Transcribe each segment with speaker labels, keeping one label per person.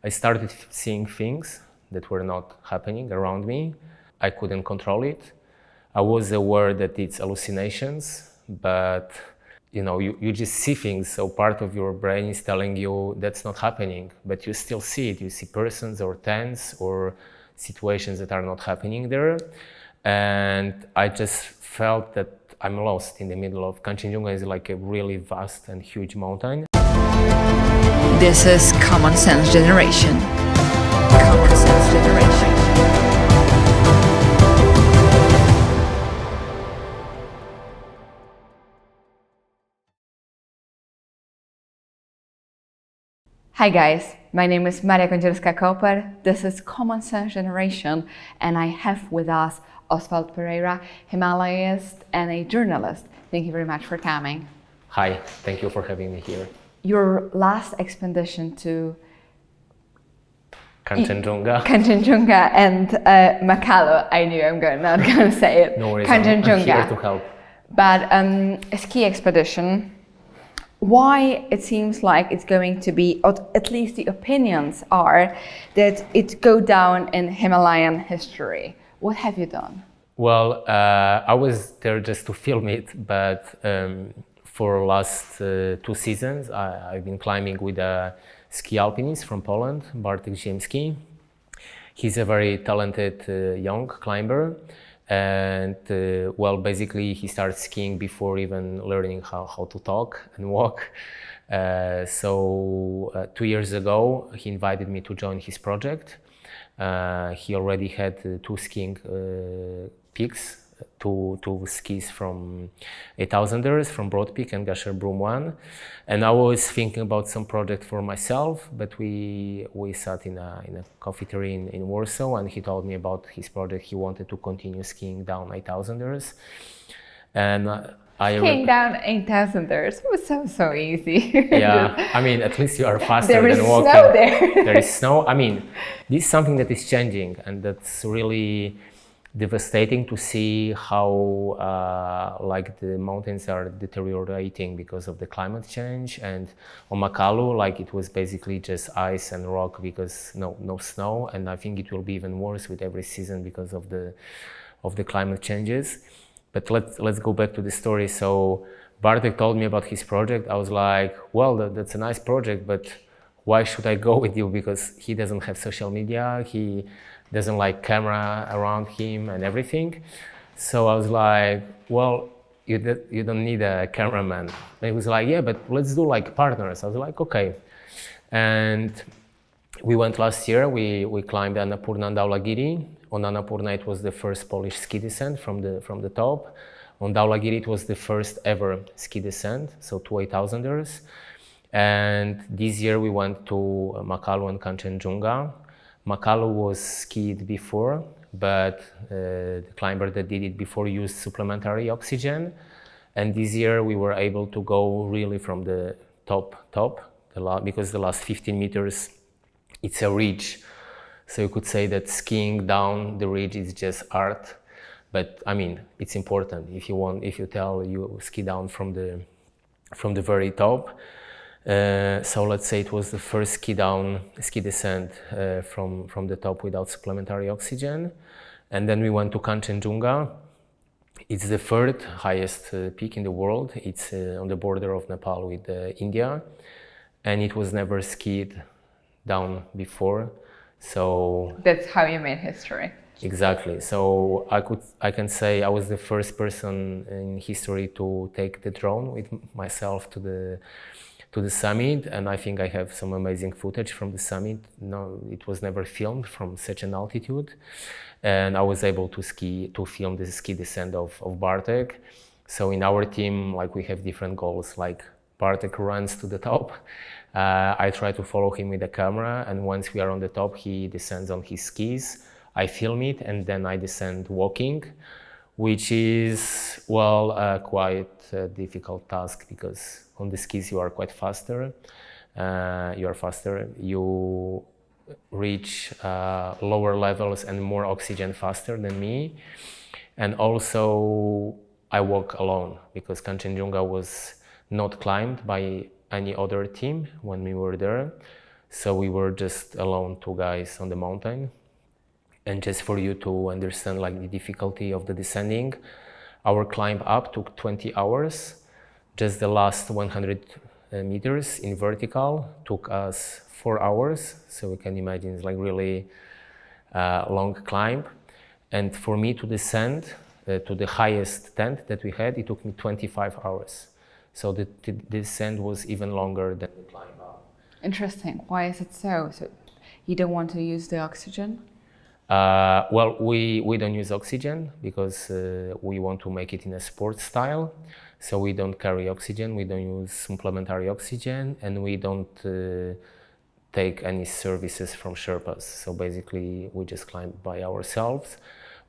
Speaker 1: I started seeing things that were not happening around me. I couldn't control it. I was aware that it's hallucinations, but you just see things, so part of your brain is telling you that's not happening, but you still see it. You see persons or tents or situations that are not happening there. And I just felt that I'm lost in the middle of Kanchenjunga. Is like a really vast and huge mountain.
Speaker 2: This is Common Sense Generation. Common Sense Generation.
Speaker 3: Hi guys, my name is Kądzielska-Koper. This is Common Sense Generation, and I have with us Oswald Pereira, Himalayist and a journalist. Thank you very much for coming.
Speaker 1: Hi, thank you for having me here.
Speaker 3: Your last expedition to
Speaker 1: Kanchenjunga
Speaker 3: and Makalu. I knew I'm not going to say it.
Speaker 1: No worries,
Speaker 3: Kanchenjunga.
Speaker 1: I'm here to help.
Speaker 3: But a ski expedition. Why it seems like it's going to be, or at least the opinions are, that it go down in Himalayan history. What have you done?
Speaker 1: Well, I was there just to film it, but for last 2 seasons, I've been climbing with a ski alpinist from Poland, Bartek Ziemski. He's a very talented young climber. And basically he started skiing before even learning how to talk and walk. So 2 years ago, he invited me to join his project. He already had 2 skiing peaks, two skis from 8,000ers, from Broad Peak and Gasher Broom 1. And I was thinking about some project for myself, but we sat in a cafeteria in Warsaw, and he told me about his project. He wanted to continue skiing down 8,000ers. And
Speaker 3: skiing down 8,000ers was so easy.
Speaker 1: Yeah, I mean, at least you are faster than walking.
Speaker 3: There is snow there.
Speaker 1: There is snow. I mean, this is something that is changing, and that's really devastating to see how the mountains are deteriorating because of the climate change. And on Makalu, it was basically just ice and rock because no snow. And I think it will be even worse with every season because of the climate changes. But let's go back to the story. So Bartek told me about his project. I was like, well, that's a nice project, but why should I go with you? Because he doesn't have social media. He doesn't like camera around him and everything. So I was like, well, you don't need a cameraman. And he was like, yeah, but let's do like partners. I was like, okay. And we went last year. We climbed Annapurna and Dhaulagiri. On Annapurna, it was the first Polish ski descent from the top. On Dhaulagiri, it was the first ever ski descent, so 8,000ers. And this year we went to Makalu and Kanchenjunga. Makalu was skied before, but the climber that did it before used supplementary oxygen. And this year we were able to go really from the top, because the last 15 meters, it's a ridge. So you could say that skiing down the ridge is just art. But I mean, it's important. If you ski down from the very top. So let's say it was the first ski descent from the top without supplementary oxygen. And then we went to Kanchenjunga. It's the 3rd highest peak in the world. It's on the border of Nepal with India. And it was never skied down before. So
Speaker 3: that's how you made history.
Speaker 1: Exactly. So I can say I was the first person in history to take the drone with myself to the summit, and I think I have some amazing footage from the summit. No, it was never filmed from such an altitude, and I was able to film the ski descent of Bartek. So in our team, we have different goals. Like Bartek runs to the top. I try to follow him with the camera, and once we are on the top, he descends on his skis. I film it, and then I descend walking, which is, quite a difficult task because on the skis you are quite faster. You reach lower levels and more oxygen faster than me. And also I walk alone because Kanchenjunga was not climbed by any other team when we were there. So we were just alone, two guys on the mountain. And just for you to understand like the difficulty of the descending, our climb up took 20 hours. Just the last 100 meters in vertical took us 4 hours. So we can imagine it's like really long climb. And for me to descend to the highest tent that we had, it took me 25 hours. So the descent was even longer than the climb up.
Speaker 3: Interesting. Why is it so? So you don't want to use the oxygen?
Speaker 1: Well, we don't use oxygen because we want to make it in a sports style. So we don't carry oxygen, we don't use supplementary oxygen, and we don't take any services from Sherpas. So basically, we just climb by ourselves.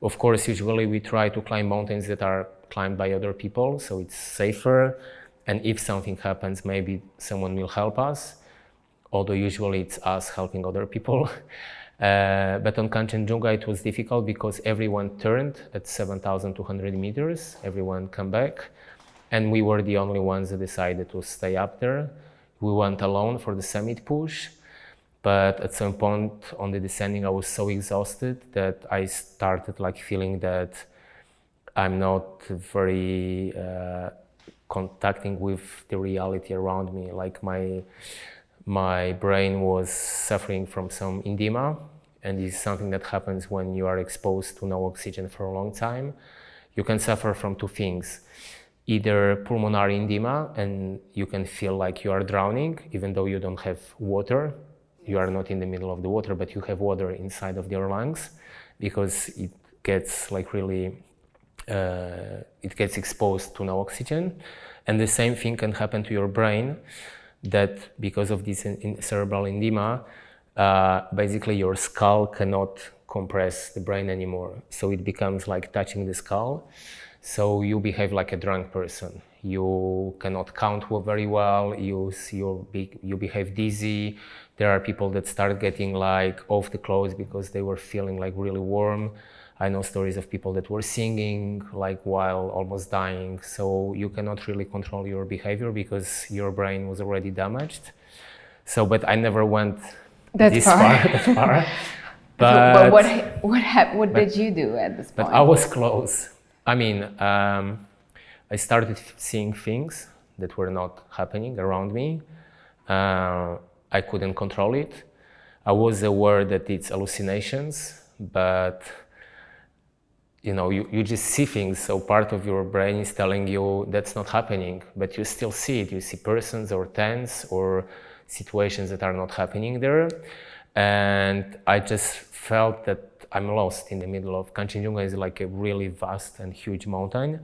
Speaker 1: Of course, usually we try to climb mountains that are climbed by other people, so it's safer. And if something happens, maybe someone will help us. Although usually it's us helping other people. But on Kanchenjunga it was difficult because everyone turned at 7,200 meters, everyone came back, and we were the only ones that decided to stay up there. We went alone for the summit push, but at some point on the descending I was so exhausted that I started like feeling that I'm not very contacting with the reality around me. Like my brain was suffering from some edema, and this is something that happens when you are exposed to no oxygen for a long time. You can suffer from two things, either pulmonary edema, and you can feel like you are drowning, even though you don't have water. You are not in the middle of the water, but you have water inside of your lungs, because it gets like really, it gets exposed to no oxygen. And the same thing can happen to your brain, that because of this cerebral edema, basically your skull cannot compress the brain anymore. So it becomes like touching the skull. So you behave like a drunk person. You cannot count very well, you behave dizzy. There are people that start getting like off the clothes because they were feeling like really warm. I know stories of people that were singing like while almost dying. So you cannot really control your behavior because your brain was already damaged. So, but I never went that far.
Speaker 3: But what did you do at this point?
Speaker 1: But I was close. I mean, I started seeing things that were not happening around me. I couldn't control it. I was aware that it's hallucinations, but you know, you just see things, so part of your brain is telling you that's not happening, but you still see it. You see persons or tents or situations that are not happening there. And I just felt that I'm lost in the middle of Kanchenjunga. Is like a really vast and huge mountain.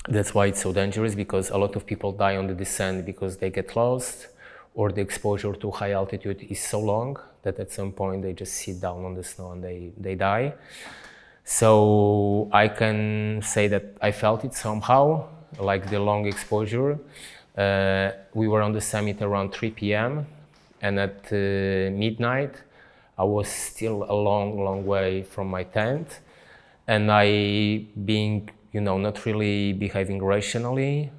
Speaker 1: That's why it's so dangerous, because a lot of people die on the descent because they get lost, or the exposure to high altitude is so long that at some point they just sit down on the snow and they die. So I can say that I felt it somehow, like the long exposure. We were on the summit around 3 p.m. and at midnight I was still a long way from my tent, and I, being, you know, not really behaving rationally,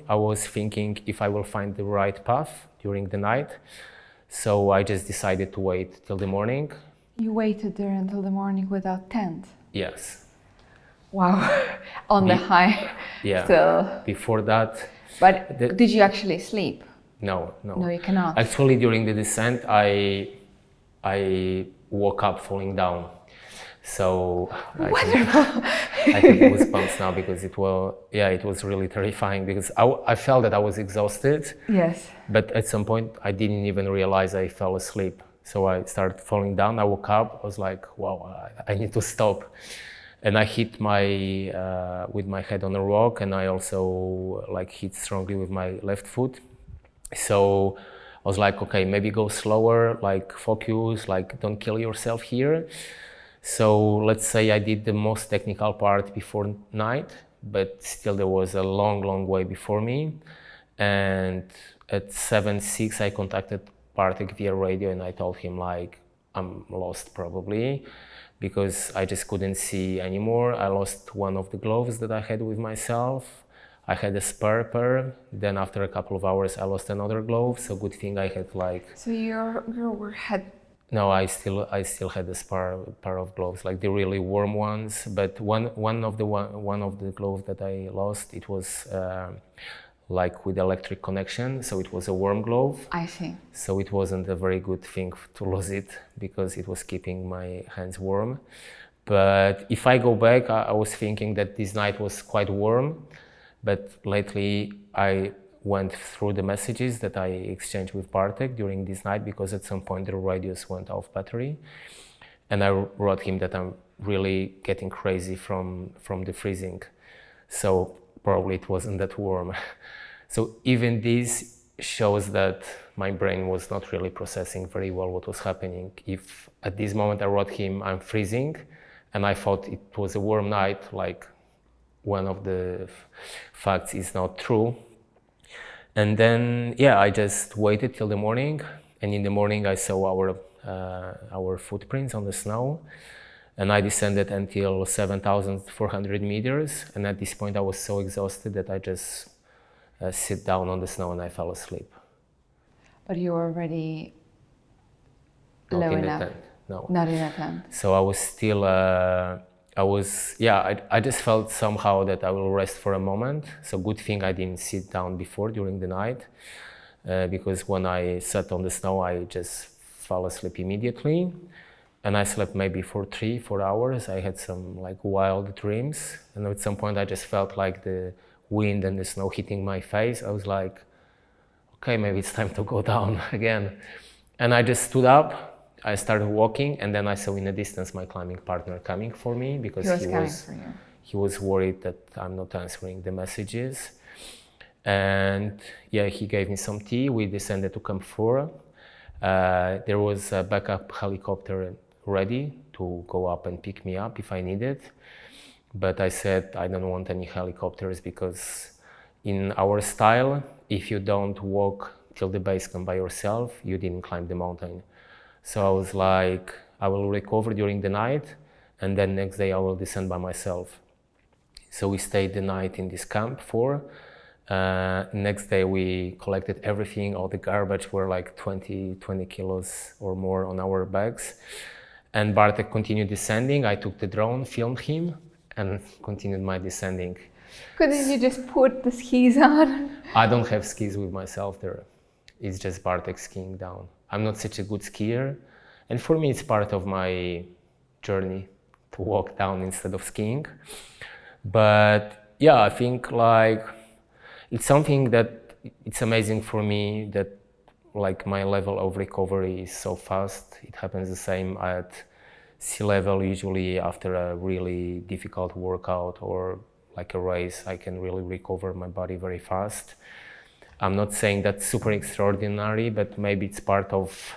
Speaker 1: I was thinking if I will find the right path during the night. So I just decided to wait till the morning.
Speaker 3: You waited there until the morning without tent?
Speaker 1: Yes.
Speaker 3: Wow. On the high.
Speaker 1: Yeah.
Speaker 3: Still.
Speaker 1: Before that.
Speaker 3: But did you actually sleep?
Speaker 1: No.
Speaker 3: No, you cannot.
Speaker 1: Actually, during the descent, I woke up falling down. So I think it was bumps now, because it was really terrifying, because I felt that I was exhausted.
Speaker 3: Yes.
Speaker 1: But at some point I didn't even realize I fell asleep. So I started falling down. I woke up. I was like, wow, I need to stop. And I hit with my head on a rock, and I also like hit strongly with my left foot. So I was like, okay, maybe go slower, like focus, like don't kill yourself here. So let's say I did the most technical part before night, but still there was a long way before me. And at 7:06 I contacted Bartek via radio, and I told him like, I'm lost probably, because I just couldn't see anymore. I lost one of the gloves that I had with myself. I had a spare pair. Then after a couple of hours, I lost another glove. So good thing I had like.
Speaker 3: So your head.
Speaker 1: No, I still had a spare pair of gloves, like the really warm ones. But one of the gloves that I lost, it was like with electric connection, so it was a warm glove.
Speaker 3: I see.
Speaker 1: So it wasn't a very good thing to lose it because it was keeping my hands warm. But if I go back, I was thinking that this night was quite warm. But lately, I went through the messages that I exchanged with Bartek during this night, because at some point the radios went off battery. And I wrote him that I'm really getting crazy from the freezing. So probably it wasn't that warm. So even this shows that my brain was not really processing very well what was happening. If at this moment I wrote him, I'm freezing, and I thought it was a warm night, like one of the facts is not true. And then, yeah, I just waited till the morning, and in the morning I saw our footprints on the snow, and I descended until 7,400 meters, and at this point I was so exhausted that I just sit down on the snow and I fell asleep.
Speaker 3: But you were already
Speaker 1: Not
Speaker 3: low
Speaker 1: in
Speaker 3: enough.
Speaker 1: the tent, no.
Speaker 3: Not in a tent.
Speaker 1: So I was still, I just felt somehow that I will rest for a moment. So good thing I didn't sit down before during the night, because when I sat on the snow, I just fell asleep immediately. And I slept maybe for 3-4 hours. I had some like wild dreams. And at some point I just felt like the wind and the snow hitting my face. I was like, okay, maybe it's time to go down again. And I just stood up. I started walking, and then I saw in the distance my climbing partner coming for me, because he was worried that I'm not answering the messages. And yeah, he gave me some tea. We descended to Camp 4. There was a backup helicopter ready to go up and pick me up if I needed. But I said I don't want any helicopters, because in our style, if you don't walk till the base camp by yourself, you didn't climb the mountain. So I was like, I will recover during the night, and then next day I will descend by myself. So we stayed the night in this Camp 4. Next day we collected everything. All the garbage were like 20 kilos or more on our bags. And Bartek continued descending. I took the drone, filmed him, and continued my descending.
Speaker 3: Couldn't you just put the skis on?
Speaker 1: I don't have skis with myself there. It's just Bartek skiing down. I'm not such a good skier, and for me it's part of my journey to walk down instead of skiing. But yeah, I think like it's something that it's amazing for me that like my level of recovery is so fast. It happens the same at sea level. Usually after a really difficult workout or like a race, I can really recover my body very fast. I'm not saying that's super extraordinary, but maybe it's part of,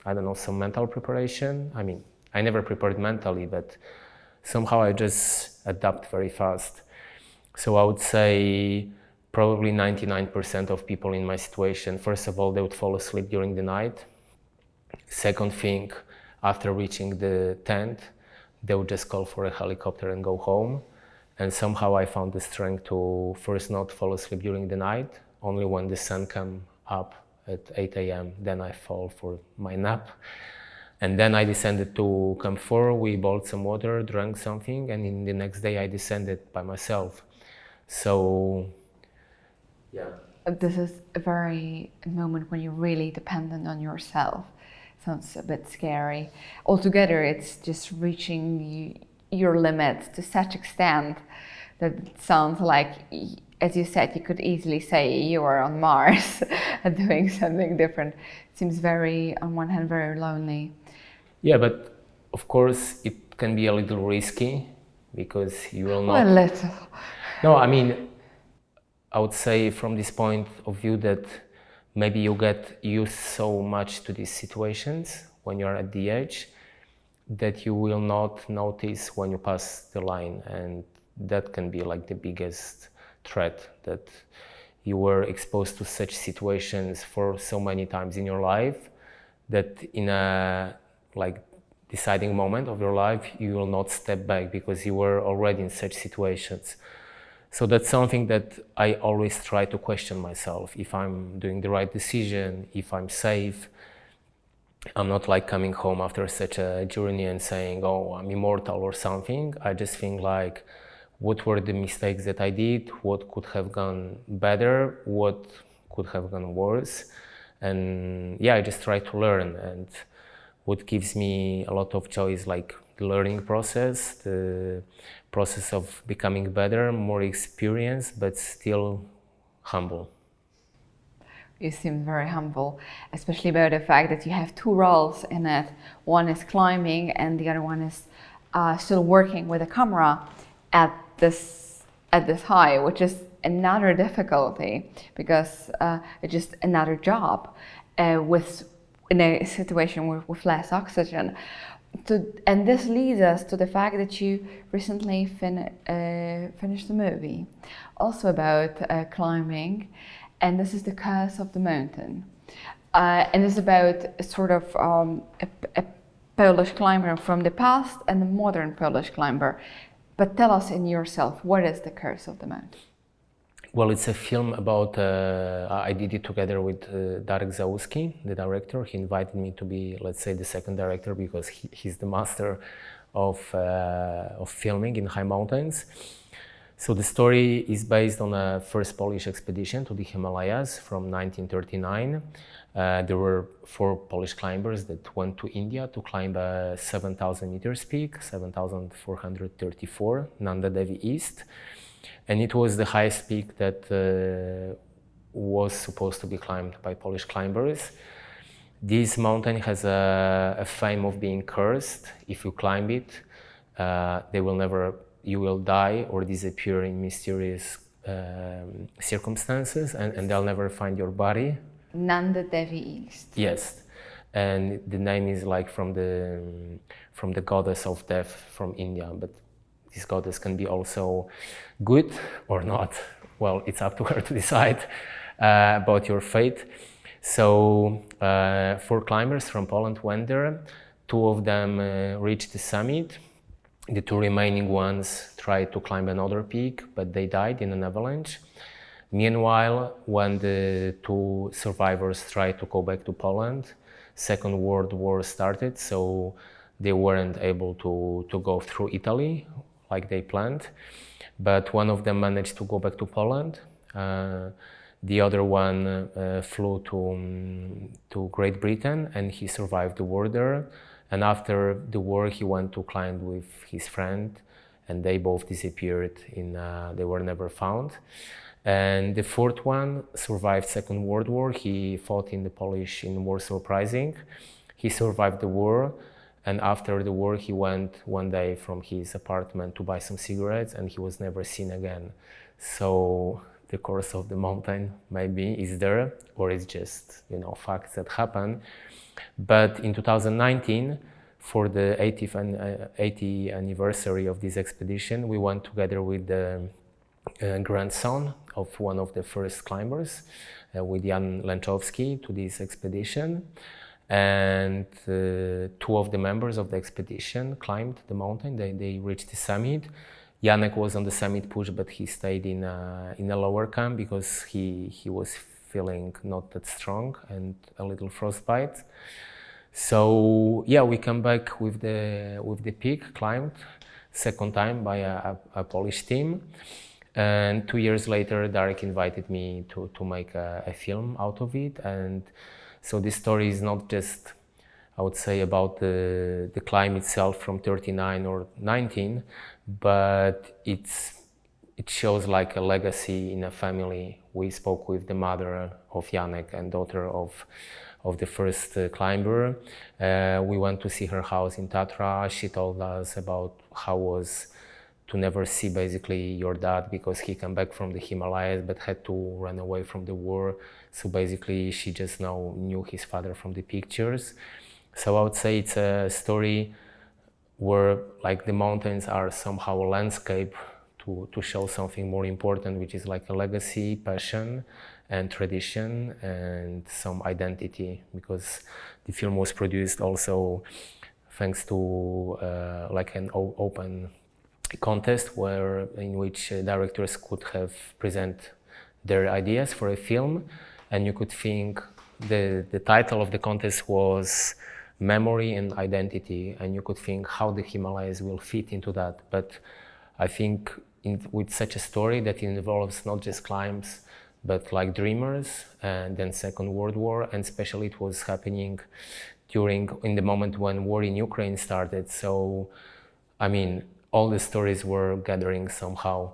Speaker 1: I don't know, some mental preparation. I mean, I never prepared mentally, but somehow I just adapt very fast. So I would say probably 99% of people in my situation, first of all, they would fall asleep during the night. Second thing, after reaching the tent, they would just call for a helicopter and go home. And somehow I found the strength to first not fall asleep during the night. Only when the sun came up at 8 a.m., then I fall for my nap. And then I descended to Camp 4. We bought some water, drank something, and in the next day I descended by myself. So, yeah.
Speaker 3: This is a moment when you're really dependent on yourself. Sounds a bit scary. Altogether, it's just reaching your limits to such extent that it sounds like, as you said, you could easily say you are on Mars and doing something different. It seems very, on one hand, very lonely.
Speaker 1: Yeah, but of course it can be a little risky because you will not...
Speaker 3: A little.
Speaker 1: No, I mean, I would say from this point of view that maybe you get used so much to these situations when you're at the edge that you will not notice when you pass the line, and that can be like the biggest threat, that you were exposed to such situations for so many times in your life that in a like deciding moment of your life you will not step back because you were already in such situations. So that's something that I always try to question myself, if I'm doing the right decision, if I'm safe. I'm not like coming home after such a journey and saying, oh, I'm immortal or something. I just think like, what were the mistakes that I did? What could have gone better? What could have gone worse? And yeah, I just try to learn. And what gives me a lot of joy is like the learning process, the process of becoming better, more experienced, but still humble.
Speaker 3: You seem very humble, especially about the fact that you have two roles in it. One is climbing and the other one is still working with a camera at this high, which is another difficulty because it's just another job in a situation with less oxygen. And this leads us to the fact that you recently finished a movie also about climbing. And this is The Curse of the Mountain. And it's about sort of a Polish climber from the past and a modern Polish climber. But tell us in yourself, what is The Curse of the Mountain?
Speaker 1: Well, it's a film about, I did it together with Darek Załuski, the director. He invited me to be, let's say, the second director because he's the master of filming in high mountains. So the story is based on a first Polish expedition to the Himalayas from 1939. There were 4 Polish climbers that went to India to climb a 7,000 meters peak, 7,434, Nanda Devi East. And it was the highest peak that was supposed to be climbed by Polish climbers. This mountain has a fame of being cursed. If you climb it, you will die or disappear in mysterious circumstances, and they'll never find your body.
Speaker 3: Nanda Devi East.
Speaker 1: Yes, and the name is like from the goddess of death from India, but this goddess can be also good or not. Well, it's up to her to decide about your fate. So 4 climbers from Poland went there. 2 of them reached the summit. The 2 remaining ones tried to climb another peak, but they died in an avalanche. Meanwhile, when the 2 survivors tried to go back to Poland, Second World War started, so they weren't able to go through Italy like they planned. But one of them managed to go back to Poland. The other one flew to Great Britain, and he survived the war there. And after the war, he went to climb with his friend, and they both disappeared. They were never found. And the 4th one survived Second World War. He fought in Warsaw Uprising. He survived the war, and after the war, he went one day from his apartment to buy some cigarettes, and he was never seen again. So the curse of the mountain maybe is there, or it's just facts that happen. But in 2019, for the 80th anniversary of this expedition, we went together with the grandson of one of the first climbers, with Jan Lęczowski, to this expedition. And 2 of the members of the expedition climbed the mountain. They reached the summit. Janek was on the summit push, but he stayed in a lower camp because he was feeling not that strong and a little frostbite. So yeah, we come back with the peak climbed second time by a Polish team. And 2 years later, Darek invited me to make a film out of it. And so this story is not just, I would say, about the climb itself from 39 or 19, but it shows like a legacy in a family. We spoke with the mother of Janek and daughter of the first climber. We went to see her house in Tatra. She told us about how it was to never see basically your dad because he came back from the Himalayas but had to run away from the war. So basically she just now knew his father from the pictures. So I would say it's a story where like the mountains are somehow a landscape to show something more important, which is like a legacy, passion and tradition and some identity, because the film was produced also thanks to like an open contest in which directors could have present their ideas for a film, and you could think the title of the contest was Memory and Identity, and you could think how the Himalayas will fit into that. But I think with such a story that involves not just climbs, but like dreamers, and then Second World War, and especially it was happening in the moment when war in Ukraine started. So, I mean, all the stories were gathering somehow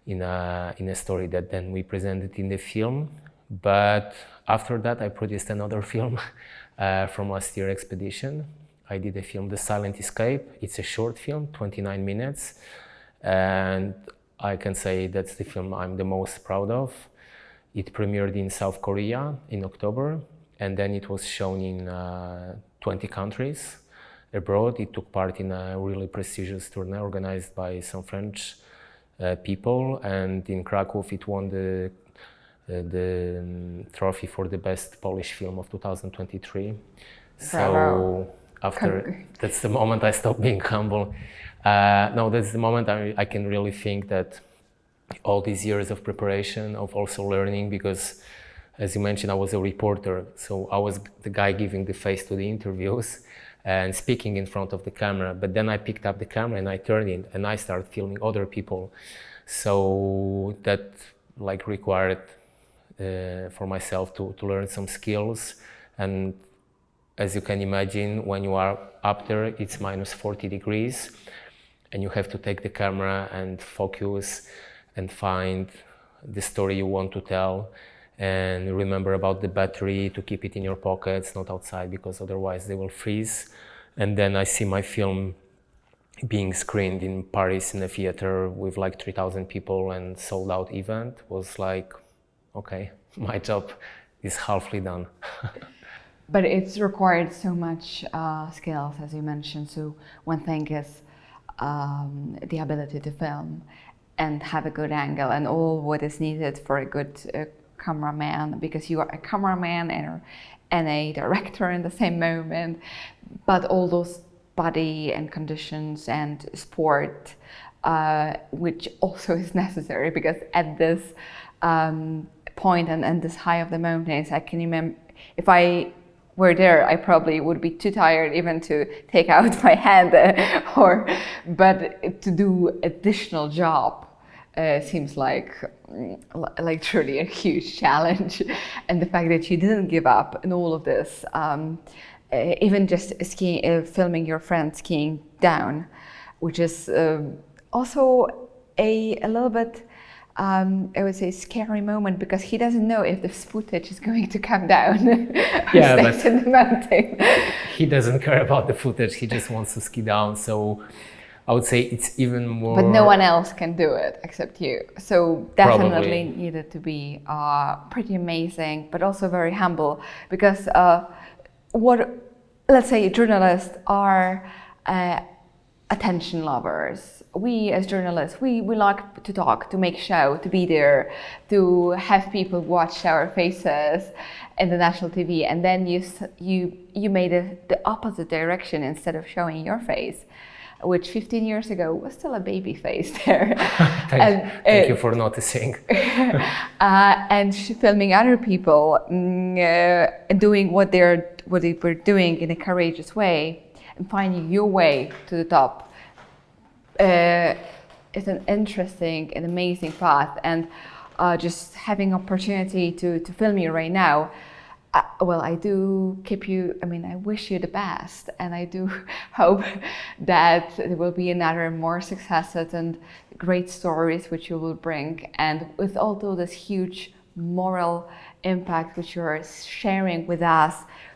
Speaker 1: in a story that then we presented in the film. But after that, I produced another film from last year's expedition. I did a film, The Silent Escape. It's a short film, 29 minutes. And I can say that's the film I'm the most proud of. It premiered in South Korea in October, and then it was shown in 20 countries abroad. It took part in a really prestigious tourney organized by some French people, and in Krakow it won the trophy for the best Polish film of 2023. So that's the moment I stopped being humble. No, that's the moment I can really think that all these years of preparation, of also learning, because as you mentioned, I was a reporter, so I was the guy giving the face to the interviews and speaking in front of the camera. But then I picked up the camera and I turned it and I started filming other people. So that like required for myself to learn some skills. And as you can imagine, when you are up there, it's minus 40 degrees and you have to take the camera and focus and find the story you want to tell, and remember about the battery to keep it in your pockets, not outside, because otherwise they will freeze. And then I see my film being screened in Paris in a theater with like 3,000 people and sold out event. Was like, okay, my job is halfway done.
Speaker 3: But it's required so much skills, as you mentioned. So one thing is the ability to film and have a good angle and all what is needed for a good cameraman, because you are a cameraman and a director in the same moment, but all those body and conditions and sport, which also is necessary, because at this point and this high of the mountains, I can remember if I were there, I probably would be too tired even to take out my hand, but to do additional job seems like truly a huge challenge. And the fact that you didn't give up in all of this, even just skiing, filming your friend skiing down, which is also a little bit, I would say, scary moment, because he doesn't know if this footage is going to come down.
Speaker 1: Yeah, but
Speaker 3: in the mountain.
Speaker 1: He doesn't care about the footage. He just wants to ski down. So I would say it's even more.
Speaker 3: But no one else can do it except you. So definitely
Speaker 1: Probably.
Speaker 3: needed to be pretty amazing, but also very humble, because let's say journalists are attention lovers. We as journalists, we like to talk, to make show, to be there, to have people watch our faces in the national TV, and then you made the opposite direction. Instead of showing your face, which 15 years ago was still a baby face there.
Speaker 1: Thank you for noticing.
Speaker 3: And filming other people doing what they were doing in a courageous way and finding your way to the top. It's an interesting and amazing path, and just having opportunity to film you right now. Well, I do keep you, I wish you the best, and I do hope that there will be another more successes and great stories which you will bring, and with also this huge moral impact which you are sharing with us,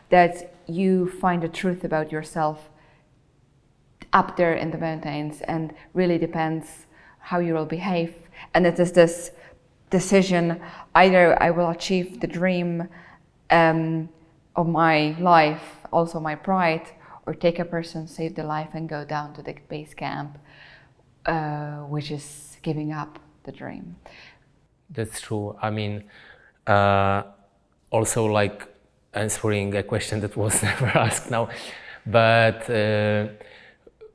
Speaker 3: that you find the truth about yourself up there in the mountains, and really depends how you will behave. And it is this decision, either I will achieve the dream of my life, also my pride, or take a person, save their life, and go down to the base camp, which is giving up the dream.
Speaker 1: That's true. Also like answering a question that was never asked now, but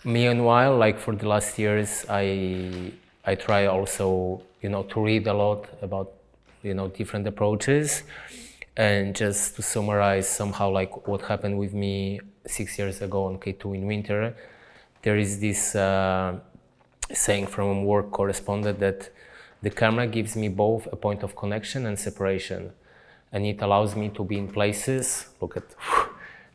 Speaker 1: Meanwhile, like for the last years, I try also, to read a lot about, different approaches. And just to summarize somehow like what happened with me 6 years ago on K2 in winter, there is this saying from a work correspondent that the camera gives me both a point of connection and separation. And it allows me to be in places, look at,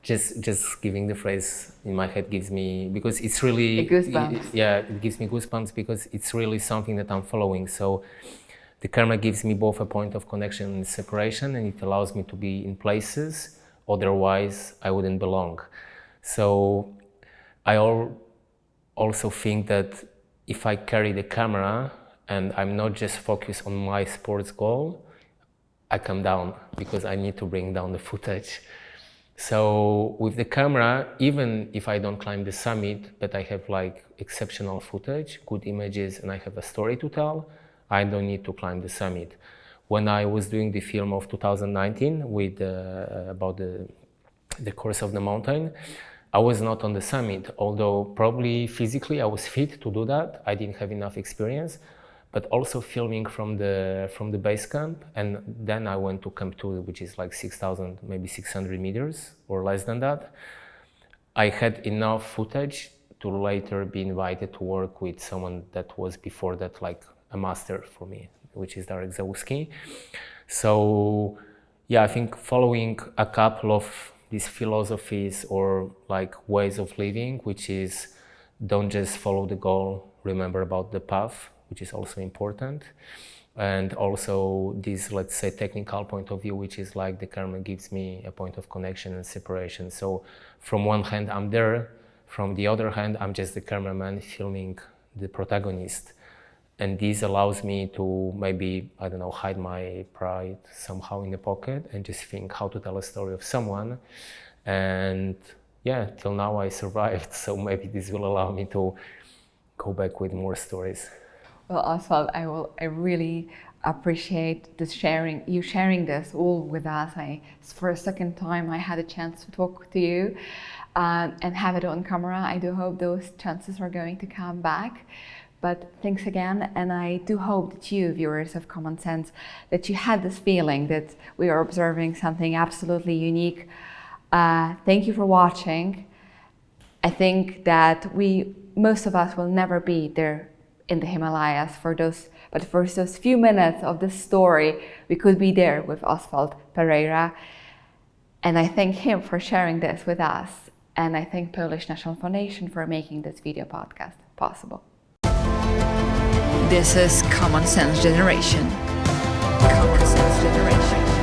Speaker 1: just giving the phrase in my head gives me, because it's really,
Speaker 3: goosebumps.
Speaker 1: It gives me goosebumps because it's really something that I'm following. So the camera gives me both a point of connection and separation, and it allows me to be in places, otherwise I wouldn't belong. So I also think that if I carry the camera and I'm not just focused on my sports goal, I come down because I need to bring down the footage. So with the camera, even if I don't climb the summit, but I have like exceptional footage, good images, and I have a story to tell, I don't need to climb the summit. When I was doing the film of 2019 with about the course of the mountain, I was not on the summit, although probably physically I was fit to do that. I didn't have enough experience, but also filming from the base camp, and then I went to Camp 2, which is like 6,000, maybe 600 meters or less than that. I had enough footage to later be invited to work with someone that was before that like a master for me, which is Darek Załuski. So yeah, I think following a couple of these philosophies or like ways of living, which is don't just follow the goal, remember about the path, which is also important. And also this, let's say, technical point of view, which is like the camera gives me a point of connection and separation. So from one hand, I'm there. From the other hand, I'm just the cameraman filming the protagonist. And this allows me to maybe, I don't know, hide my pride somehow in the pocket and just think how to tell a story of someone. And yeah, till now I survived. So maybe this will allow me to go back with more stories.
Speaker 3: Well, Oswald, I really appreciate this you sharing this all with us. For a second time, I had a chance to talk to you and have it on camera. I do hope those chances are going to come back. But thanks again, and I do hope that you, viewers of Common Sense, that you had this feeling that we are observing something absolutely unique. Thank you for watching. I think that most of us will never be there in the Himalayas but for those few minutes of this story, we could be there with Oswald Pereira. And I thank him for sharing this with us. And I thank Polish National Foundation for making this video podcast possible.
Speaker 2: This is Common Sense Generation. Common Sense Generation.